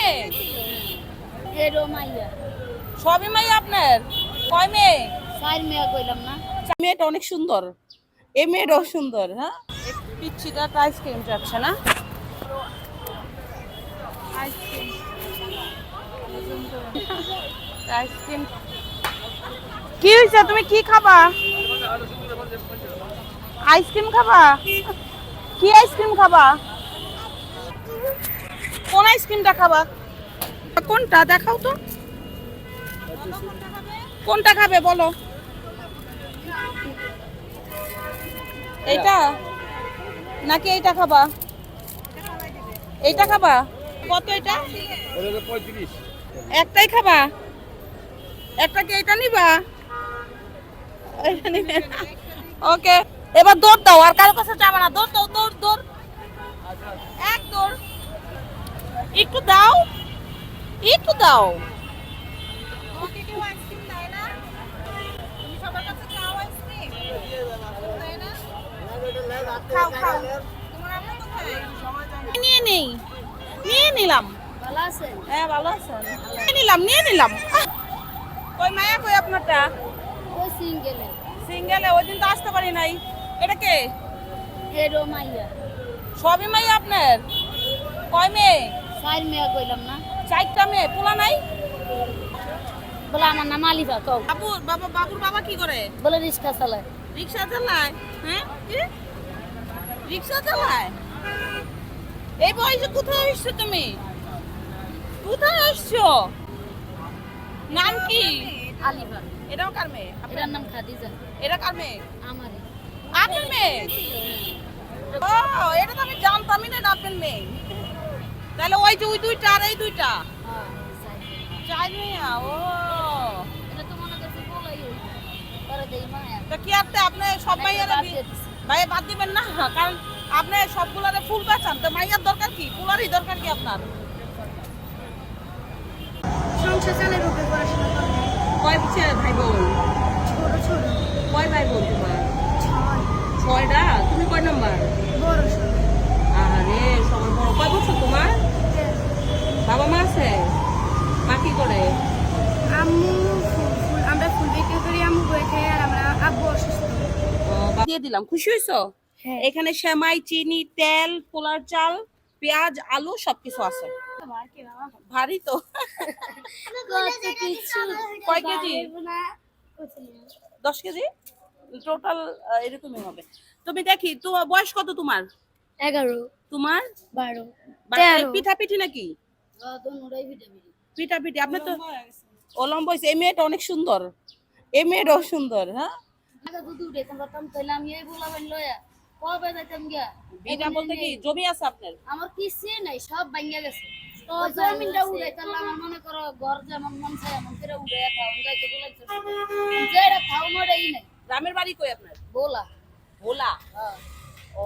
মেয়ে? এরো মাইয়া সবই মাইয়া আপনার? কয় মেয়ে? চার মেয়া কইলাম না। মেয়েটা অনেক সুন্দর, এই মেয়েটাও সুন্দর। হ্যাঁ, পিচ্ছিটা আইসক্রিম যাচ্ছে না? আইসক্রিম আইসক্রিম কি হয়েছে? তুমি কি খাবা? আইসক্রিম খাবা? কি আইসক্রিম খাবা? কোন আইসক্রিমটা খাবা? কোনটা দেখাও তো, কোনটা খাবে বলো? এইটা নাকি এইটা খাবা? এইটা খাবা? কত এটা? 35। একটাই খাবা? একটা কি এটা নিবা? ওকে, এবার দৌড় দাও, আর কারো কাছে যাবে না। দৌড় দাও, দৌড় দৌড়, এক দৌড়। একটু দাও, একটু দাও। খাও খাও, নিয়ে নেই, নিয়ে নিলাম। ভালো আছে? হ্যাঁ ভালো আছেন? নিয়ে নিলাম, নিয়ে নিলাম। কই মায়া, কই আপনারটা? ওই সিঙ্গেলে সিঙ্গেলে ওই দিন তো আসতে পারি নাই। এটা কে? এরো মাইয়া সবই মাইয়া আপনার? কয় মেয়ে? চার মেয়া কইলাম না। চারটা মেয়ে, পোলা নাই? বলে আমার নাম আলিফা কও। বাবুর বাবা কি করে? বলে রিক্সা চালায়। রিক্সা চালায়? হ্যাঁ, কি রিক্সা চালায়? এই বয়সে কোথায় আসছো তুমি? কোথায় আসছো? নাম কি? আলিফা। এটাও কার মেয়ে? এটার নাম খাদিজা। এটা কার মেয়ে? আমারই। আপনার মেয়ে? ও, এটা তো আমি জানতামই না, এটা আপনার মেয়ে। তাহলে ওই যে ওই দুইটা আর এই দুইটা হ্যাঁ, চার মেয়া। ও, এটা তো মনে করছি বলাই হইল পরে দেই মায়া। তা কি আপনি সব মাইয়ারে ভাই বাদ দিবেন না, কারণ আপনি সবগুলারে ফুল বেচান, তো মাইয়ার দরকার কি? ফুলারই দরকার কি আপনার? সংসার চালের উপরে পড়াশোনা করে। কয় ছেলে ভাই বোন? ছোট ছোট কয় ভাই বোন তোমার? ছয়। ছয়টা। তুমি কয় নাম্বার? বড় ছোট। আরে সবার বড়। কয় বছর তোমার? বাবা মা আছে? মা কি করে? আম্মু আমরা ফুল বিক্রি করি, আম্মু বই খাই, আর আমরা আব্বু অসুস্থ। দিয়ে দিলাম, খুশি হয়েছো? হ্যাঁ। এখানে সেমাই, চিনি, তেল, পোলার চাল, পেঁয়াজ, আলু সবকিছু আছে। ভারী তো। কয় কেজি? 10 কেজি টোটাল, এরকমই হবে। তুমি দেখি, তোমার বয়স কত? তোমার 11 তোমার 12 পিঠা পিঠি নাকি? পিঠা পিঠি। আপনি তো ও লম্বা হয়েছে। এই মেয়েটা অনেক সুন্দর, এই মেয়েটাও সুন্দর। হ্যাঁ, বিটা বলতে কি জমি আছে আপনার? আমার কিছুই নাই, সব ভাঙিয়া গেছে। তো জমিনটা উড়ে তাহলে আমার মনে করো ঘর যেমন মন চায় এমন করে উড়ে খাও যাইতে বলেছে, যেটা খাও মরেই নাই। গ্রামের বাড়ি কই আপনার? বলা ভোলা। ও,